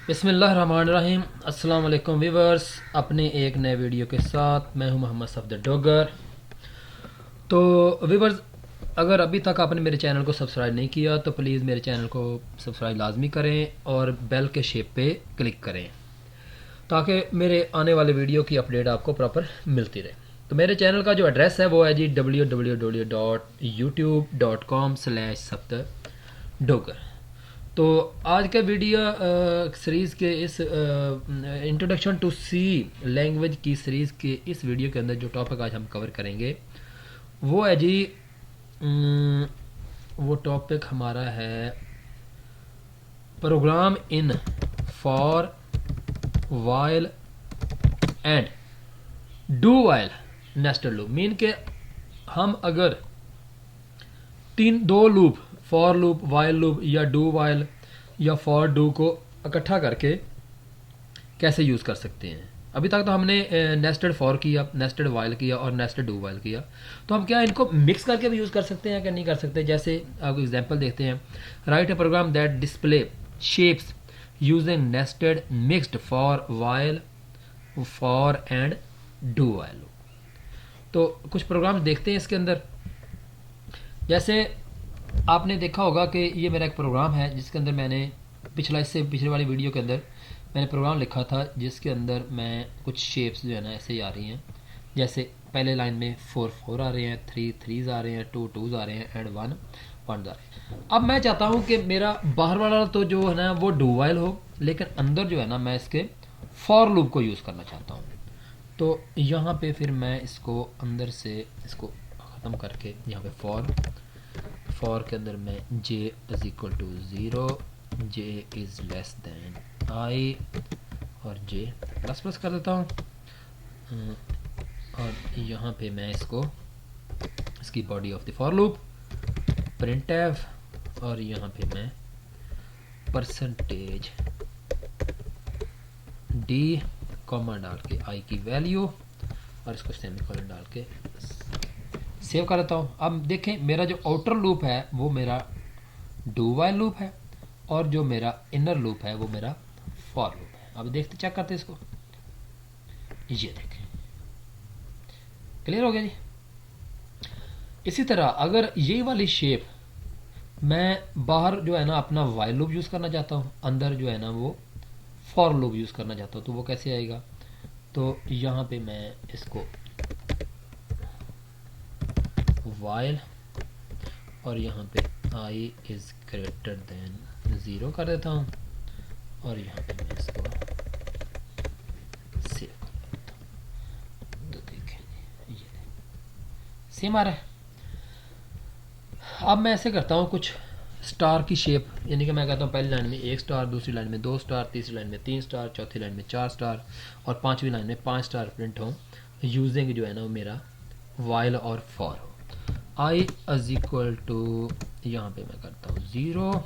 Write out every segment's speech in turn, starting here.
बिस्मिल्लाहिर्रहमानिर्रहीम। अस्सलाम वालेकुम व्यूवर्स, अपने एक नए वीडियो के साथ मैं हूं मोहम्मद सफदर डोगर। तो व्यूवर्स, अगर अभी तक आपने मेरे चैनल को सब्सक्राइब नहीं किया तो प्लीज़ मेरे चैनल को सब्सक्राइब लाजमी करें और बेल के शेप पे क्लिक करें ताकि मेरे आने वाले वीडियो की अपडेट आपको प्रॉपर मिलती रहे। तो मेरे चैनल का जो एड्रेस है वो है जी www.youtube.com/सफदर डोगर। तो आज का वीडियो सीरीज़ के इस इंट्रोडक्शन टू सी लैंग्वेज की सीरीज़ के इस वीडियो के अंदर जो टॉपिक आज हम कवर करेंगे वो है जी वो टॉपिक हमारा है program in for while and do while nested loop. Mean के हम अगर दो loop, for loop, while loop या डू वाइल या फॉर डू को इकट्ठा करके कैसे यूज़ कर सकते हैं। अभी तक तो हमने नेस्टेड फॉर किया, नेस्टेड वाइल किया और नेस्टेड डू वाइल किया। तो हम क्या इनको मिक्स करके भी यूज़ कर सकते हैं कि नहीं कर सकते। जैसे आपको एग्जांपल देखते हैं, write a program that display shapes using nested mixed for while for and do while. तो कुछ प्रोग्राम देखते हैं इसके अंदर। जैसे आपने देखा होगा कि ये मेरा एक प्रोग्राम है जिसके अंदर मैंने इससे पिछले वाली वीडियो के अंदर मैंने प्रोग्राम लिखा था जिसके अंदर मैं कुछ शेप्स जो है ना ऐसे ही आ रही हैं। जैसे पहले लाइन में 4 4 आ रहे हैं, 3 3 आ रहे हैं, 2 2 आ रहे हैं एंड 1 1 आ रहे हैं। अब मैं चाहता हूँ कि मेरा बाहर वाला तो जो है ना वो डू वाइल हो, लेकिन अंदर जो है ना मैं इसके फॉर लूप को यूज़ करना चाहता हूँ। तो यहाँ पे फिर मैं इसको अंदर से इसको ख़त्म करके यहाँ पे फॉर के अंदर मैं j is equal to 0, j is less than i और j प्लस प्लस कर देता हूँ। और यहाँ पे मैं इसकी body of the for loop printf और यहाँ पे मैं परसेंटेज d कॉमा डाल के i की वैल्यू और इसको सेमीकोलन डाल के सेव कर देता हूँ। अब देखें मेरा जो आउटर लूप है वो मेरा डू वाइल लूप है और जो मेरा इनर लूप है वो मेरा फॉर लूप है। अब देखते चेक करते इसको, ये देखें क्लियर हो गया जी। इसी तरह अगर ये वाली शेप मैं बाहर जो है ना अपना वाइल लूप यूज़ करना चाहता हूँ, अंदर जो है ना वो फॉर लूप यूज़ करना चाहता हूँ, तो वो कैसे आएगा। तो यहाँ पे मैं इसको वाइल और यहाँ पे i इज़ ग्रेटर देन 0 कर देता हूँ और यहाँ पे मैं इसको सेव कर देता हूँ। तो देखें ये सेम आ रहा है। अब मैं ऐसे करता हूँ कुछ स्टार की शेप, यानी कि मैं कहता हूँ पहली लाइन में 1 स्टार, दूसरी लाइन में 2 स्टार, तीसरी लाइन में 3 स्टार, चौथी लाइन में 4 स्टार और पांचवी लाइन में 5 स्टार प्रिंट हो यूजिंग जो है ना वो मेरा वाइल और फॉर हो। i इज इक्वल टू यहाँ पे मैं करता हूँ 0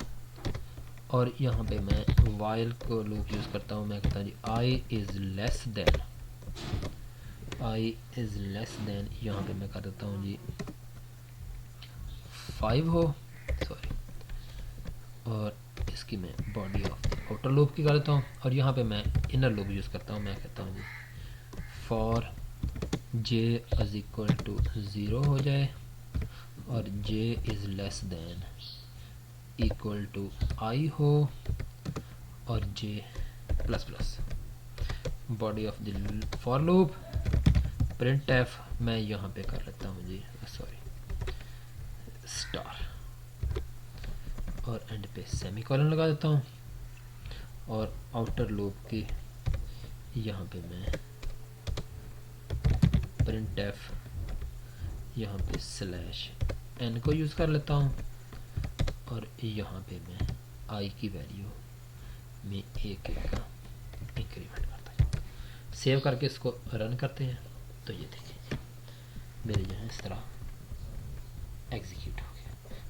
और यहाँ पे मैं वाइल को लूप यूज़ करता हूँ। मैं कहता हूँ जी i इज़ लेस देन यहाँ पे मैं कर देता हूँ जी 5 हो, सॉरी, और इसकी मैं बॉडी ऑफ आउटर लूप की कर देता हूँ और यहाँ पे मैं इनर लूप यूज़ करता हूँ। मैं कहता हूँ जी for j is equal to 0 हो जाए और j is less than equal to i हो और j plus plus body of the for loop printf मैं यहाँ पे कर लेता हूँ जी सॉरी स्टार और एंड पे सेमीकोलन लगा देता हूँ और आउटर लूप की यहाँ पे मैं प्रिंट एफ यहाँ पे स्लैश n को यूज़ कर लेता हूँ और यहाँ पे मैं i की वैल्यू में एक का इंक्रीमेंट करता हूँ। सेव करके इसको रन करते हैं तो ये देखिए मेरे जो है इस तरह एग्जीक्यूट हो गया।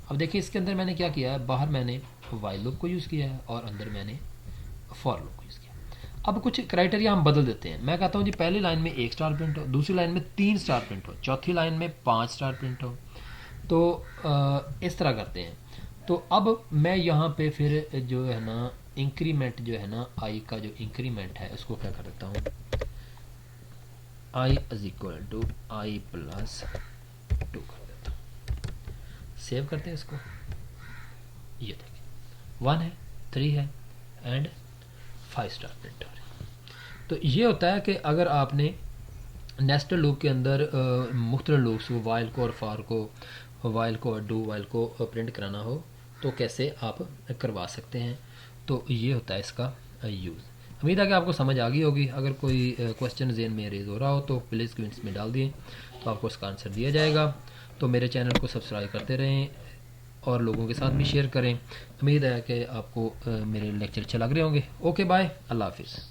अब देखिए इसके अंदर मैंने क्या किया है, बाहर मैंने वाइल लूप को यूज़ किया है और अंदर मैंने फॉर लूप को यूज़ किया। अब कुछ क्राइटेरिया हम बदल देते हैं। मैं कहता हूँ जी पहली लाइन में 1 स्टार प्रिंट हो, दूसरी लाइन में 3 स्टार प्रिंट हो, चौथी लाइन में 5 स्टार प्रिंट हो। तो इस तरह करते हैं। तो अब मैं यहाँ पे फिर जो है ना इंक्रीमेंट जो है ना आई का जो इंक्रीमेंट है उसको क्या कर देता हूँ, i is equal to i plus 2 कर देता हूँ। सेव करते हैं इसको, ये देखिए 1 है, 3 है एंड 5 स्टार प्रिंट हो रही है। तो ये होता है कि अगर आपने नेस्टेड लूप के अंदर मुख्तलिफ लूप्स को, वाइल को और फार को, वाइल को और डू वाइल को प्रिंट कराना हो तो कैसे आप करवा सकते हैं। तो ये होता है इसका यूज़। उम्मीद है कि आपको समझ आ गई होगी। अगर कोई क्वेश्चन ज़हन में रेज हो रहा हो तो प्लीज़ कमेंट्स में डाल दिए, तो आपको उसका आंसर दिया जाएगा। तो मेरे चैनल को सब्सक्राइब करते रहें और लोगों के साथ भी शेयर करें। उम्मीद है कि आपको मेरे लेक्चर अच्छे लग रहे होंगे। ओके बाय, अल्लाह हाफिज़।